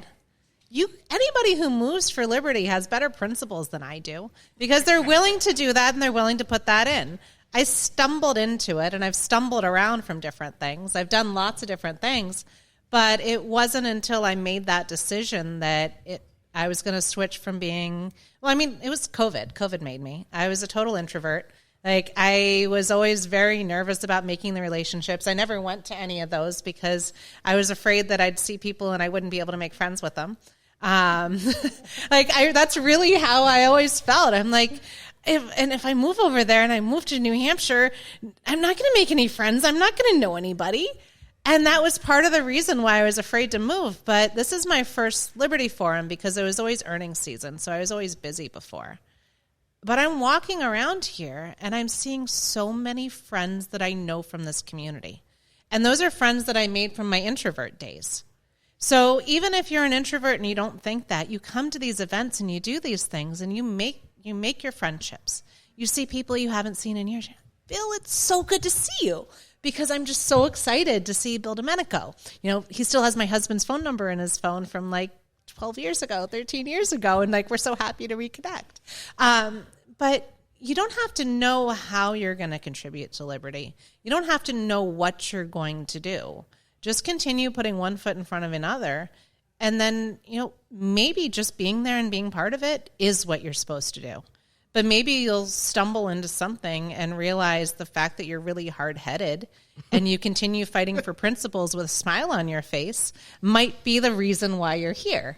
Anybody who moves for liberty has better principles than I do, because they're willing to do that and they're willing to put that in. I stumbled into it, and I've stumbled around from different things. I've done lots of different things, but it wasn't until I made that decision that I was going to switch from being, it was COVID. COVID made me. I was a total introvert. I was always very nervous about making the relationships. I never went to any of those because I was afraid that I'd see people and I wouldn't be able to make friends with them. That's really how I always felt. I'm like, if I move over there and I move to New Hampshire, I'm not going to make any friends. I'm not going to know anybody. And that was part of the reason why I was afraid to move. But this is my first Liberty Forum because it was always earnings season, so I was always busy before. But I'm walking around here, and I'm seeing so many friends that I know from this community. And those are friends that I made from my introvert days. So even if you're an introvert and you don't think that, you come to these events and you do these things, and you make your friendships. You see people you haven't seen in years. Bill, it's so good to see you, because I'm just so excited to see Bill Domenico. He still has my husband's phone number in his phone from 12 years ago, 13 years ago, and we're so happy to reconnect. But you don't have to know how you're going to contribute to liberty. You don't have to know what you're going to do. Just continue putting one foot in front of another. And then, maybe just being there and being part of it is what you're supposed to do. But maybe you'll stumble into something and realize the fact that you're really hard-headed and you continue fighting for principles with a smile on your face might be the reason why you're here.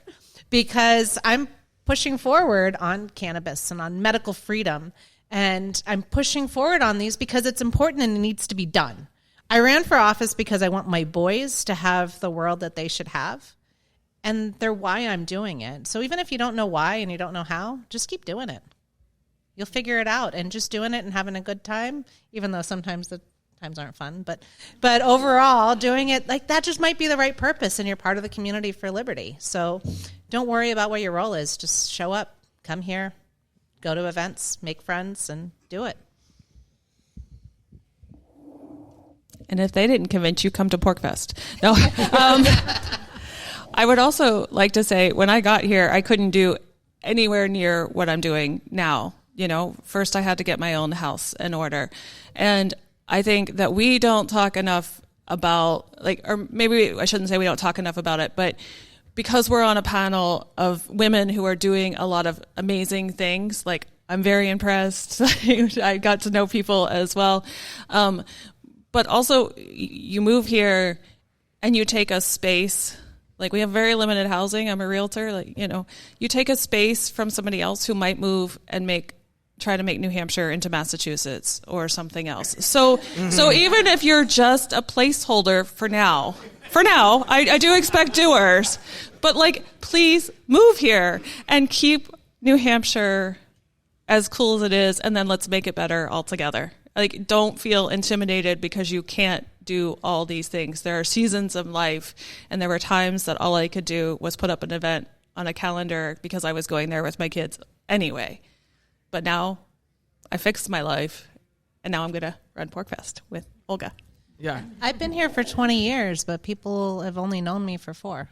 Because I'm pushing forward on cannabis and on medical freedom, and I'm pushing forward on these because it's important and it needs to be done. I ran for office because I want my boys to have the world that they should have. And they're why I'm doing it. So even if you don't know why and you don't know how, just keep doing it. You'll figure it out, and just doing it and having a good time, even though sometimes the times aren't fun. But overall, doing it, that just might be the right purpose, and you're part of the community for liberty. So don't worry about what your role is. Just show up, come here, go to events, make friends, and do it. And if they didn't convince you, come to PorkFest. No. I would also like to say, when I got here, I couldn't do anywhere near what I'm doing now. first I had to get my own house in order. And I think that we don't talk enough about, or maybe I shouldn't say we don't talk enough about it, but because we're on a panel of women who are doing a lot of amazing things, I'm very impressed. I got to know people as well. But also you move here and you take a space, we have very limited housing. I'm a realtor. You take a space from somebody else who might move and try to make New Hampshire into Massachusetts or something else. So even if you're just a placeholder for now, I do expect doers, but please move here and keep New Hampshire as cool as it is, and then let's make it better altogether. Don't feel intimidated because you can't do all these things. There are seasons of life, and there were times that all I could do was put up an event on a calendar because I was going there with my kids anyway. But now I fixed my life, and now I'm going to run PorcFest with Olga. Yeah. I've been here for 20 years, but people have only known me for 4.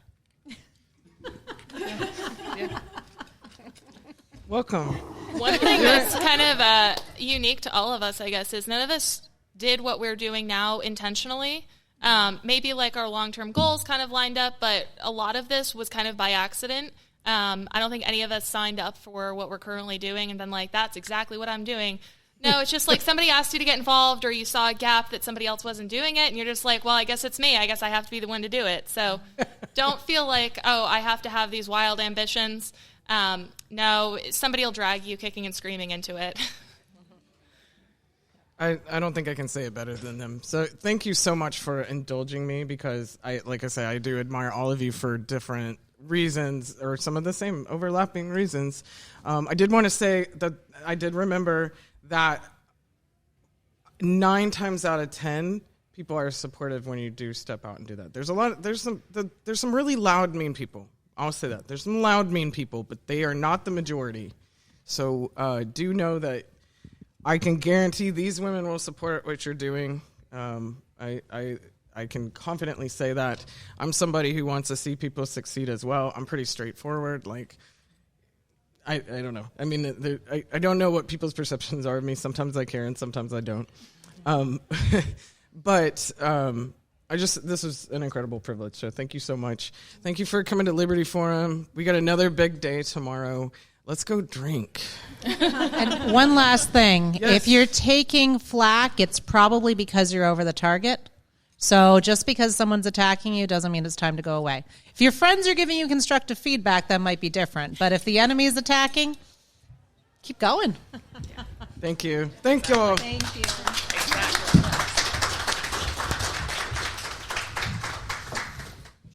Welcome. One thing that's kind of unique to all of us, I guess, is none of us did what we're doing now intentionally. Maybe our long-term goals kind of lined up, but a lot of this was kind of by accident. I don't think any of us signed up for what we're currently doing and been that's exactly what I'm doing. No, it's just somebody asked you to get involved, or you saw a gap that somebody else wasn't doing it, and you're just well, I guess it's me. I guess I have to be the one to do it. So don't feel I have to have these wild ambitions. No, somebody will drag you kicking and screaming into it. I don't think I can say it better than them. So thank you so much for indulging me, because I do admire all of you for different reasons, or some of the same overlapping reasons. I did want to say that I did remember that 9 times out of 10 people are supportive when you do step out and do that. There's some really loud, mean people. I'll say that. There's some loud, mean people, but they are not the majority. So do know that I can guarantee these women will support what you're doing. I can confidently say that. I'm somebody who wants to see people succeed as well. I'm pretty straightforward. I don't know. I mean, I don't know what people's perceptions are of me. Sometimes I care and sometimes I don't. But this was an incredible privilege. So thank you so much. Thank you for coming to Liberty Forum. We got another big day tomorrow. Let's go drink. And one last thing. Yes. If you're taking flack, it's probably because you're over the target. So just because someone's attacking you doesn't mean it's time to go away. If your friends are giving you constructive feedback, that might be different. But if the enemy is attacking, keep going. Thank you. Thank you all. Thank you.